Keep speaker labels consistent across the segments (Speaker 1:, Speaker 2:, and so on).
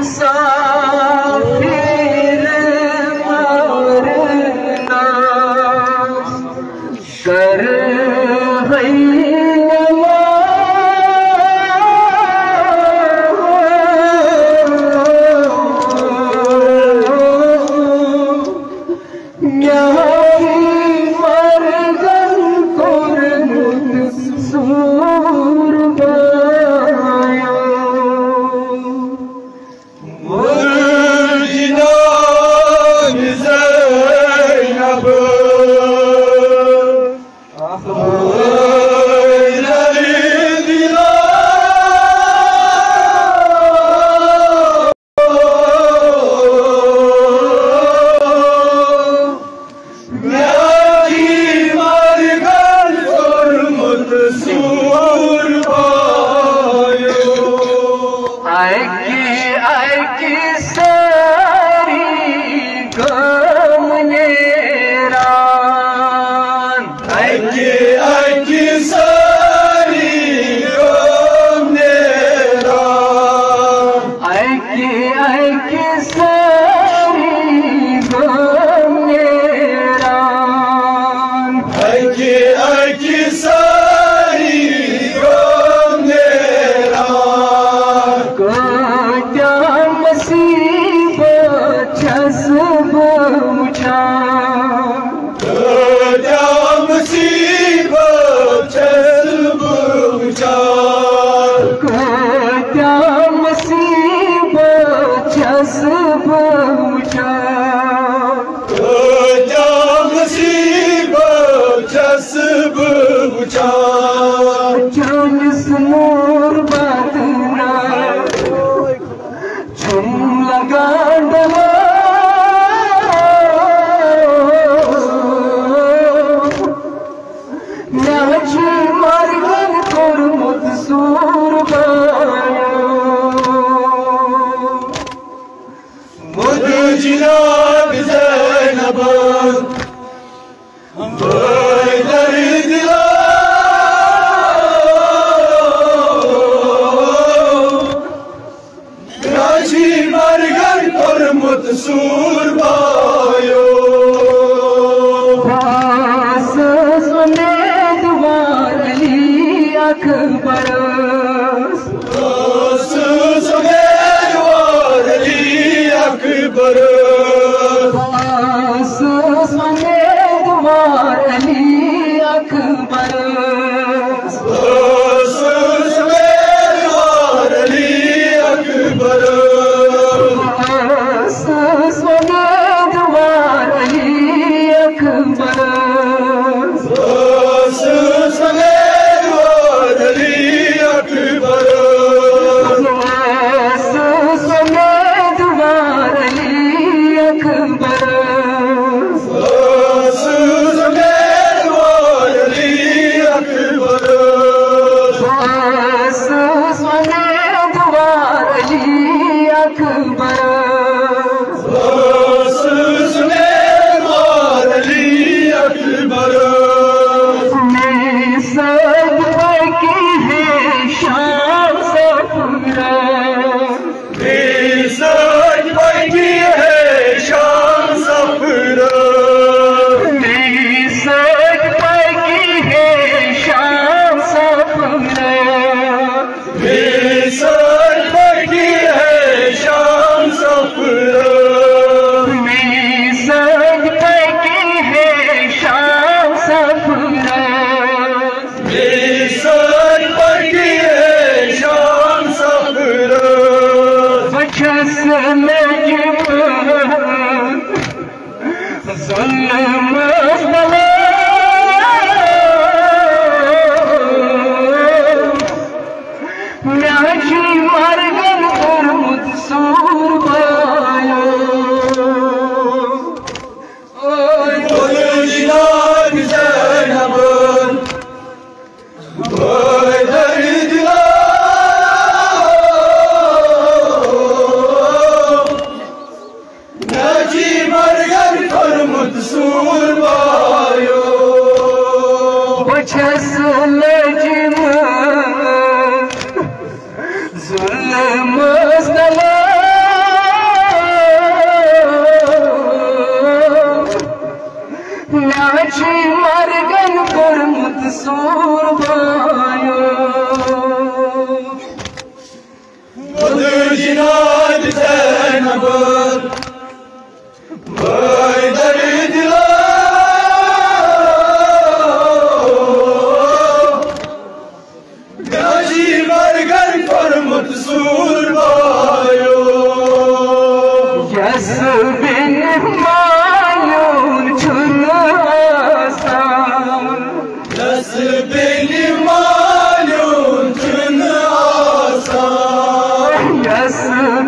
Speaker 1: मुसाफिर मरना कर
Speaker 2: Naci Margar Kormut Surba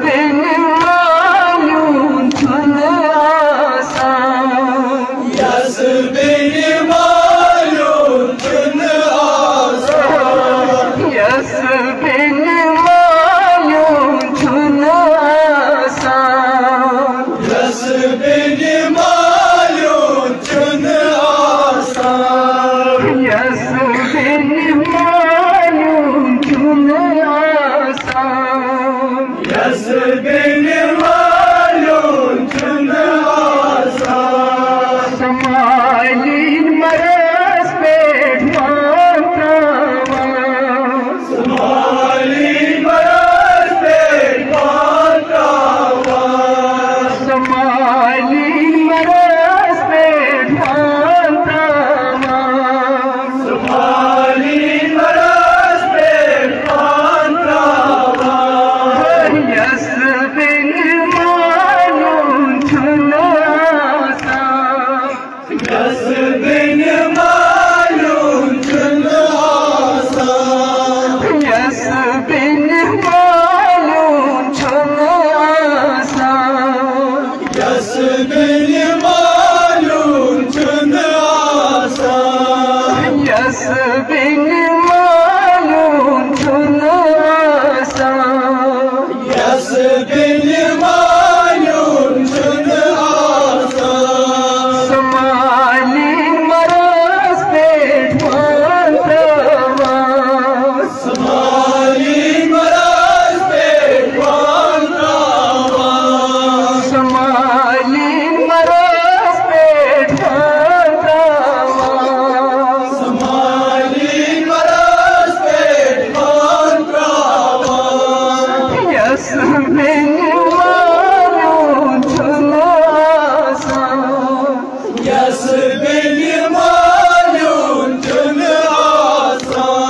Speaker 1: बिन मालूम धुन आसान,
Speaker 2: यस बिन मालूम धुन आसान,
Speaker 1: यस बिन मालूम धुन आसान,
Speaker 2: यस बिन मालूम धुन आसान,
Speaker 1: यस बिन मालूम धुन आसान,
Speaker 2: यस बिन मालूम धुन आसान,
Speaker 1: समालीन मरस पे ढांतावा,
Speaker 2: समालीन मरस पे ढांतावा,
Speaker 1: समालीन मरस पे ढांतावा,
Speaker 2: समालीन मरस पे ढांतावा,
Speaker 1: यस बिन मालूम धुन आसान,
Speaker 2: यस बिन मालूम धुन आसान,
Speaker 1: यस बिन मालूम धुन आसान,
Speaker 2: यस बिन मालूम धुन आसान,
Speaker 1: यस बिन मालूम धुन आसान,
Speaker 2: यस बिन मालूम धुन आसान,
Speaker 1: समालीन मरस पे ढांतावा,
Speaker 2: समालीन मरस पे ढांतावा,
Speaker 1: समालीन मरस पे ढांतावा,
Speaker 2: समालीन मरस पे ढांतावा,
Speaker 1: यस बिन मालूम धुन आसान,
Speaker 2: यस बिन मालूम धुन आसान,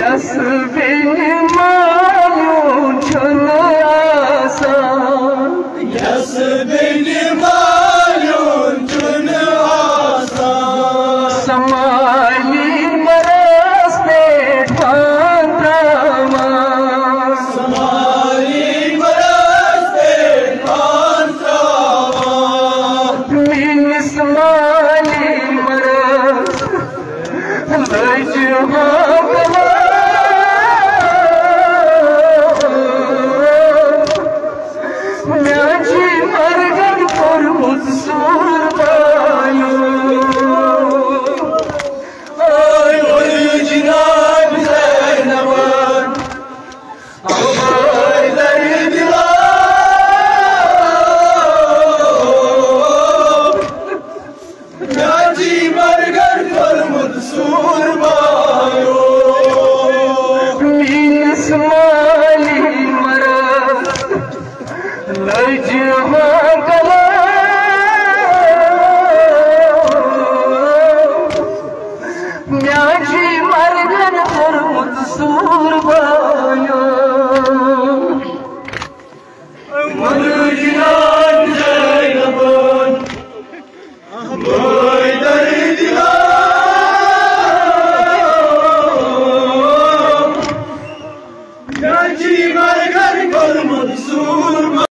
Speaker 1: यस बिन मालूम धुन आसान,
Speaker 2: यस बिन मालूम धुन आसान,
Speaker 1: समालीन मरस पे ढांतावा,
Speaker 2: समालीन मरस पे ढांतावा,
Speaker 1: मीन समालीन मरस लजहा कला, म्याजी मरगन पर मुत्सूर बायो,
Speaker 2: ay orijinal Zeynep'in ağlayları dilar, Naci Margar Farmut Surbayo,
Speaker 1: मीन समालीन मरस लजहा कला, म्याजी मरगन पर मुत्सूर बायो,
Speaker 2: orijinal Zeynep'in ağlayları dilar, Naci Margar Farmut Surbayo.